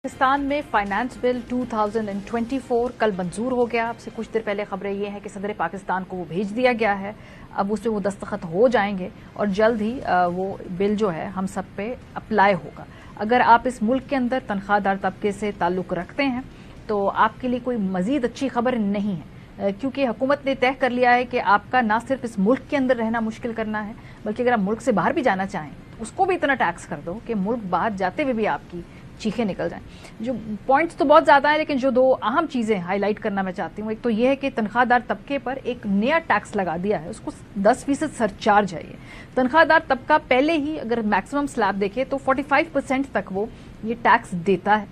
पाकिस्तान में finance bill 2024 कल मंजूर हो गया। आपसे कुछ देर पहले खबरें ये हैं कि सदर पाकिस्तान को वो भेज दिया गया है। अब उसमें वो दस्तखत हो जाएंगे और जल्द ही वो बिल जो है हम सब पे अप्लाई होगा। अगर आप इस मुल्क के अंदर तनख्वाहदार तबके से ताल्लुक़ रखते हैं तो आपके लिए कोई मजीद अच्छी खबर नहीं है, क्योंकि हुकूमत ने तय कर लिया है कि आपका ना सिर्फ इस मुल्क के अंदर रहना मुश्किल करना है, बल्कि अगर आप मुल्क से बाहर भी जाना चाहें तो उसको भी इतना टैक्स कर दो कि मुल्क बाहर जाते हुए भी आपकी चीखें निकल जाएं। जो पॉइंट्स तो बहुत ज्यादा है, लेकिन जो दो अहम चीजें हाईलाइट करना मैं चाहती हूँ, एक तो यह है कि तनख्वाहदार तबके पर एक नया टैक्स लगा दिया है, उसको 10% सरचार्ज है। ये तनख्वाहदार तबका पहले ही अगर मैक्सिमम स्लैब देखे तो 45% तक वो ये टैक्स देता है।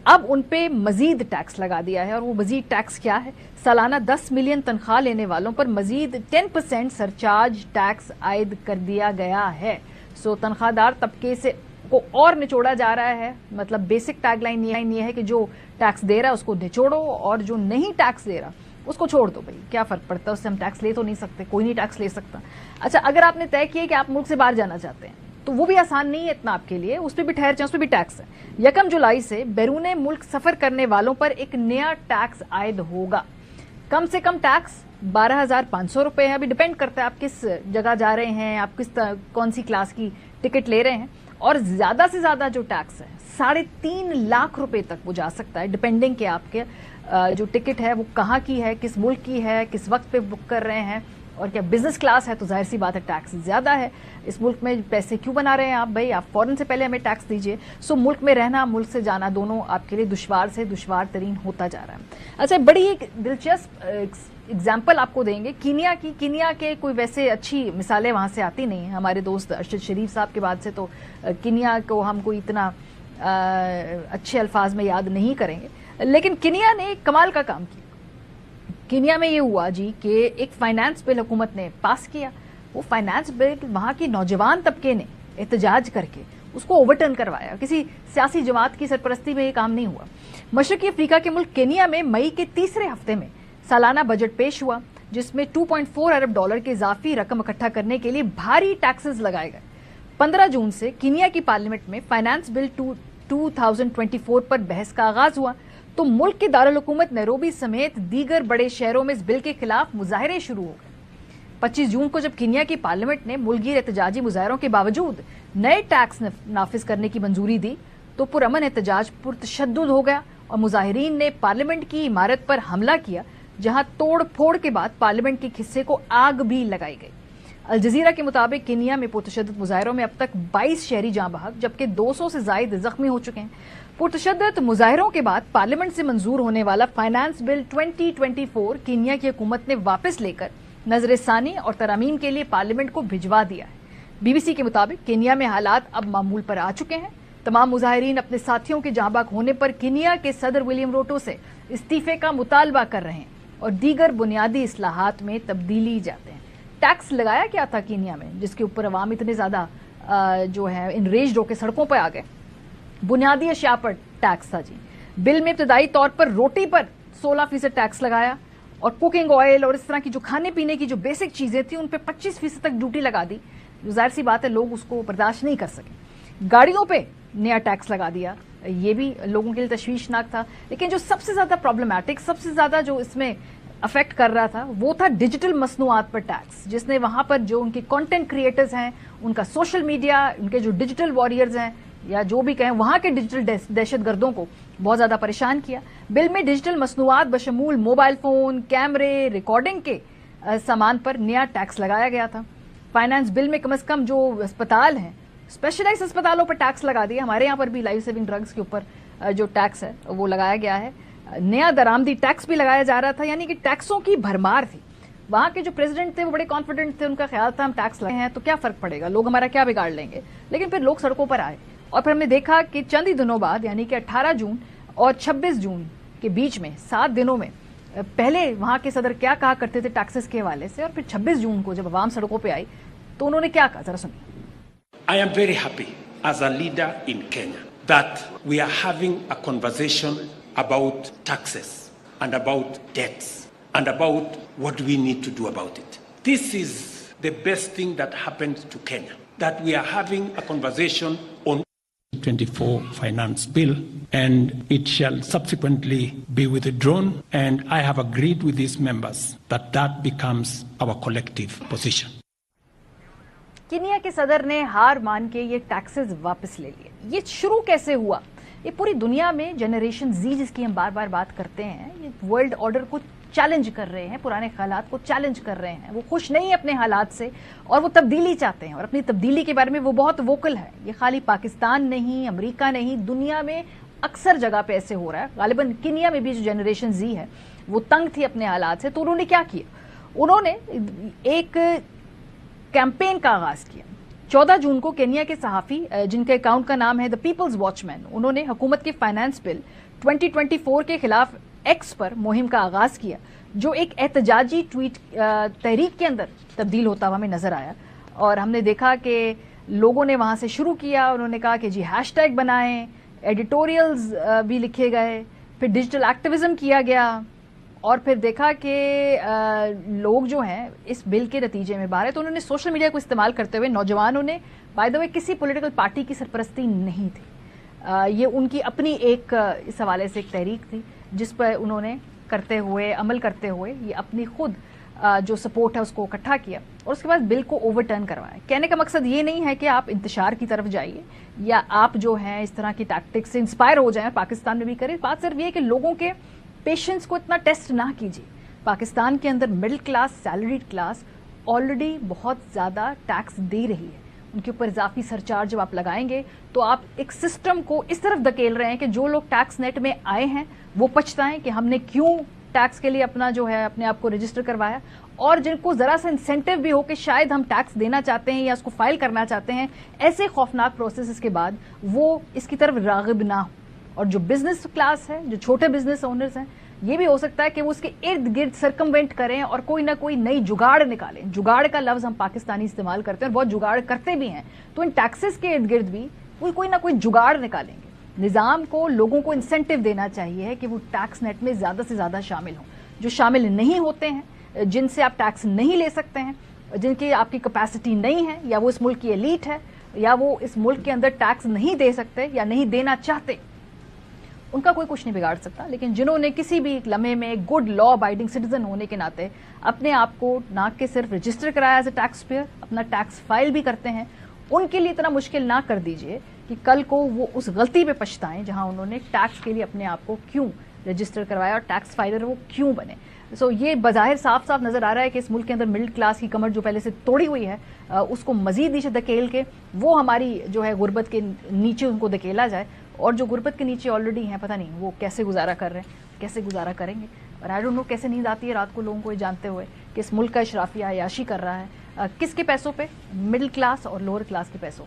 अब उन पे मजीद टैक्स लगा दिया है, और वो मजीद टैक्स क्या है? सालाना 10 मिलियन तनख्वाह लेने वालों पर मजीद 10% सरचार्ज टैक्स आयद कर दिया गया है। सो तनख्वाहदार तबके से को और निचोड़ा जा रहा है। मतलब बेसिक टैगलाइन ये है कि जो टैक्स दे रहा है उसको निचोड़ो, और जो नहीं टैक्स दे रहा उसको छोड़ दो। भाई क्या फर्क पड़ता है, उससे हम टैक्स ले तो नहीं सकते, कोई नहीं टैक्स ले सकता। अच्छा, अगर आपने तय किया कि आप मुल्क से बाहर जाना चाहते हैं तो वो भी आसान नहीं है इतना आपके लिए, उस पर भी ठहर जाए, उस पर भी टैक्स है। 1 जुलाई से बैरून मुल्क सफर करने वालों पर एक नया टैक्स आयद होगा। कम से कम टैक्स 12,500 रुपए है। अभी डिपेंड करता है आप किस जगह जा रहे हैं, आप कौन सी क्लास की टिकट ले रहे हैं। और ज्यादा से ज्यादा जो टैक्स है 3.5 लाख रुपए तक वो जा सकता है, डिपेंडिंग के आपके जो टिकट है वो कहाँ की है, किस मुल्क की है, किस वक्त पे बुक कर रहे हैं, और क्या बिजनेस क्लास है तो जाहिर सी बात है टैक्स ज्यादा है। इस मुल्क में पैसे क्यों बना रहे हैं आप? भाई आप फौरन से पहले हमें टैक्स दीजिए। सो मुल्क में रहना, मुल्क से जाना, दोनों आपके लिए दुश्वार से दुश्वार तरीन होता जा रहा है। अच्छा, बड़ी एक दिलचस्प एग्जाम्पल आपको देंगे कीनिया की। कीनिया के कोई वैसे अच्छी मिसालें वहां से आती नहीं है। हमारे दोस्त अरशद शरीफ साहब के बाद से तो कीनिया को हम कोई इतना अच्छे अल्फाज में याद नहीं करेंगे, लेकिन कीनिया ने कमाल का काम किया। कीनिया में ये हुआ जी कि एक फाइनेंस बिल हुकूमत ने पास किया। वो फाइनेंस बिल वहां की नौजवान तबके ने एहतजाज करके उसको ओवरटर्न करवाया। किसी सियासी जमात की सरपरस्ती में ये काम नहीं हुआ। मशरकी अफ्रीका के मुल्क केनिया में मई के तीसरे हफ्ते में सालाना बजट पेश हुआ, जिसमें $2.4 अरब की इजाफी रकम इकट्ठा करने के लिए भारी टैक्सेस लगाए गए। 15 जून से कीनिया की पार्लियामेंट में फाइनेंस बिल 2024 पर बहस का आगाज हुआ तो मुल्क के दारुल हुकूमत नैरोबी समेत दीगर बड़े शहरों में इस बिल के खिलाफ मुजाहरे शुरू हो गए। 25 जून को जब कीनिया की पार्लियामेंट ने मुल्कगीर एहतजाजी मुजाहरों के बावजूद नए टैक्स नाफिज करने की मंजूरी दी तो पुरअमन एहतजाज पुरतशद्दुद हो गया और मुजाहिरीन ने पार्लियामेंट की इमारत पर हमला किया, जहां तोड़ फोड़ के बाद पार्लियामेंट के हिस्से को आग भी लगाई गई। अल जजीरा के मुताबिक कीनिया में पुरतशद्दुद मुजाहिरों में अब तक 22 शहरी जाँ बहक, जबकि 200 से ज्यादा जख्मी हो चुके हैं। पुरतशद्दुद मुजाहिरों के बाद पार्लियामेंट से मंजूर होने वाला फाइनेंस बिल 2024 कीनिया की हुकूमत ने वापस लेकर नजरसानी और तरामीम के लिए पार्लियामेंट को भिजवा दिया है। बीबीसी के मुताबिक कीनिया में हालात अब मामूल पर आ चुके हैं। तमाम मुजाहिरीन अपने साथियों के जाँ बहक होने पर कीनिया के सदर विलियम रूटो से इस्तीफे का मुतालबा कर रहे हैं और दीगर बुनियादी इस्लाहात में तब्दीली जाते हैं। टैक्स लगाया क्या था कीनिया में, जिसके ऊपर अवाम इतने ज्यादा जो है इनरेज्ड होकर सड़कों पर आ गए? बुनियादी अशिया पर टैक्स था जी। बिल में इब्तदाई तौर पर रोटी पर 16% टैक्स लगाया और कुकिंग ऑयल और इस तरह की जो खाने पीने की जो बेसिक चीजें थी उन पर 25% तक ड्यूटी लगा दी। जाहिर सी बात है लोग उसको बर्दाश्त नहीं कर सके। गाड़ियों पे नया टैक्स लगा दिया, ये भी लोगों के लिए तशवीशनाक था। लेकिन जो सबसे ज्यादा प्रॉब्लमैटिक, सबसे ज्यादा जो इसमें अफेक्ट कर रहा था वो था डिजिटल मसनूआत पर टैक्स, जिसने वहां पर जो उनके कंटेंट क्रिएटर्स हैं, उनका सोशल मीडिया, उनके जो डिजिटल वॉरियर्स हैं या जो भी कहें, वहां के डिजिटल दहशतगर्दों को बहुत ज्यादा परेशान किया। बिल में डिजिटल मसनूआत बशमूल मोबाइल फोन, कैमरे, रिकॉर्डिंग के सामान पर नया टैक्स लगाया गया था। फाइनेंस बिल में कम से कम जो अस्पताल हैं, स्पेशलाइज्ड अस्पतालों पर टैक्स लगा दिया। हमारे यहाँ पर भी लाइफ सेविंग ड्रग्स के ऊपर जो टैक्स है वो लगाया गया है। नया दरामदी टैक्स भी लगाया जा रहा था, यानी कि टैक्सों की भरमार थी। वहां के जो प्रेसिडेंट थे वो बड़े कॉन्फिडेंट थे, उनका ख्याल था हम टैक्स लगाए हैं तो क्या फर्क पड़ेगा, लोग हमारा क्या बिगाड़ लेंगे। लेकिन फिर लोग सड़कों पर आए और फिर हमने देखा कि चंद ही दिनों बाद, यानी कि 18 जून और 26 जून के बीच में 7 दिनों में पहले वहां के सदर क्या कहा करते थे टैक्सेस के हवाले से, और फिर 26 जून को जब आवाम सड़कों पर आई तो उन्होंने क्या कहा, जरा सुनिए। I am very happy as a leader in Kenya that we are having a conversation about taxes and about debts and about what we need to do about it. This is the best thing that happened to Kenya, that we are having a conversation on 24 finance bill, and it shall subsequently be withdrawn, and I have agreed with these members that that becomes our collective position. Kenya के सदर ने हार मान के ये taxes वापस ले लिए। ये शुरू कैसे हुआ? ये पूरी दुनिया में जनरेशन जी, जिसकी हम बार बार बात करते हैं, ये वर्ल्ड ऑर्डर को चैलेंज कर रहे हैं, पुराने हालात को चैलेंज कर रहे हैं। वो खुश नहीं है अपने हालात से और वो तब्दीली चाहते हैं, और अपनी तब्दीली के बारे में वो बहुत वोकल है। ये खाली पाकिस्तान नहीं, अमेरिका नहीं, दुनिया में अक्सर जगह पे ऐसे हो रहा है। गालिबन केनिया में भी जो जनरेशन जी है वो तंग थी अपने हालात से, तो उन्होंने क्या किया? उन्होंने एक कैंपेन का आगाज किया। 14 जून को केनिया के सहाफी, जिनके अकाउंट का नाम है द पीपल्स वॉचमैन, उन्होंने हुकूमत के फाइनेंस बिल 2024 के खिलाफ एक्स पर मुहिम का आगाज किया, जो एक एहतजाजी ट्वीट तहरीक के अंदर तब्दील होता हुआ हमें नजर आया। और हमने देखा कि लोगों ने वहां से शुरू किया। उन्होंने कहा कि जी हैशटैग बनाएं, एडिटोरियल्स भी लिखे गए, फिर डिजिटल एक्टिविज्म किया गया, और फिर देखा कि लोग जो हैं इस बिल के नतीजे में बाहर है। तो उन्होंने सोशल मीडिया को इस्तेमाल करते हुए, नौजवानों ने, बाय द वे किसी पॉलिटिकल पार्टी की सरपरस्ती नहीं थी, ये उनकी अपनी एक इस हवाले से एक तहरीक थी जिस पर उन्होंने अमल करते हुए ये अपनी खुद जो सपोर्ट है उसको इकट्ठा किया और उसके बाद बिल को ओवरटर्न करवाया। कहने का मकसद ये नहीं है कि आप इंतशार की तरफ जाइए या आप जो हैं इस तरह की टैक्टिक्स से इंस्पायर हो जाएं, पाकिस्तान में भी करें। बात सिर्फ ये है कि लोगों के पेशेंस को इतना टेस्ट ना कीजिए। पाकिस्तान के अंदर middle class, salaried class already बहुत ज़्यादा टैक्स दे रही है। उनके ऊपर इजाफी सरचार्ज जब आप लगाएंगे तो आप एक सिस्टम को इस तरफ धकेल रहे हैं कि जो लोग टैक्स नेट में आए हैं वो पछताएं कि हमने क्यों टैक्स के लिए अपना जो है अपने आप को रजिस्टर करवाया, और जिनको जरा सा इंसेंटिव भी हो कि शायद हम टैक्स देना चाहते हैं या उसको फाइल करना चाहते हैं, ऐसे खौफनाक प्रोसेस के बाद वो इसकी तरफ रागिब ना हो। और जो बिजनेस क्लास है, जो छोटे बिजनेस ओनर्स हैं, ये भी हो सकता है कि वो उसके इर्द गिर्द सर्कमवेंट करें और कोई ना कोई नई जुगाड़ निकालें। जुगाड़ का लफ्ज हम पाकिस्तानी इस्तेमाल करते हैं और बहुत जुगाड़ करते भी हैं, तो इन टैक्सेस के इर्द गिर्द भी कोई ना कोई जुगाड़ निकालेंगे। निजाम को, लोगों को इंसेंटिव देना चाहिए कि वो टैक्स नेट में ज्यादा से ज्यादा शामिल हों। जो शामिल नहीं होते हैं, जिनसे आप टैक्स नहीं ले सकते हैं, जिनकी आपकी कैपेसिटी नहीं है, या वो इस मुल्क की एलीट है, या वो इस मुल्क के अंदर टैक्स नहीं दे सकते या नहीं देना चाहते, उनका कोई कुछ नहीं बिगाड़ सकता। लेकिन जिन्होंने किसी भी लम्हे में गुड लॉ अबाइडिंग सिटीजन होने के नाते अपने आप को ना कि सिर्फ रजिस्टर कराया एज ए टैक्स पेयर, अपना टैक्स फाइल भी करते हैं, उनके लिए इतना मुश्किल ना कर दीजिए कि कल को वो उस गलती पे पछताएं जहां उन्होंने टैक्स के लिए अपने आप को क्यों रजिस्टर करवाया और टैक्स फाइलर वो क्यों बने। सो ये बज़ाहिर साफ साफ नजर आ रहा है कि इस मुल्क के अंदर मिडिल क्लास की कमर जो पहले से तोड़ी हुई है, उसको मजीद नीचे धकेल के वो हमारी जो है गुर्बत के नीचे उनको धकेला जाए, और जो गुर्बत के नीचे ऑलरेडी हैं, पता नहीं वो कैसे गुजारा कर रहे हैं, कैसे गुजारा करेंगे। और आई डोंट नो कैसे नींद आती है रात को लोगों को ये जानते हुए कि इस मुल्क का इशराफिया अयाशी कर रहा है किसके पैसों पे? मिडिल क्लास और लोअर क्लास के पैसों।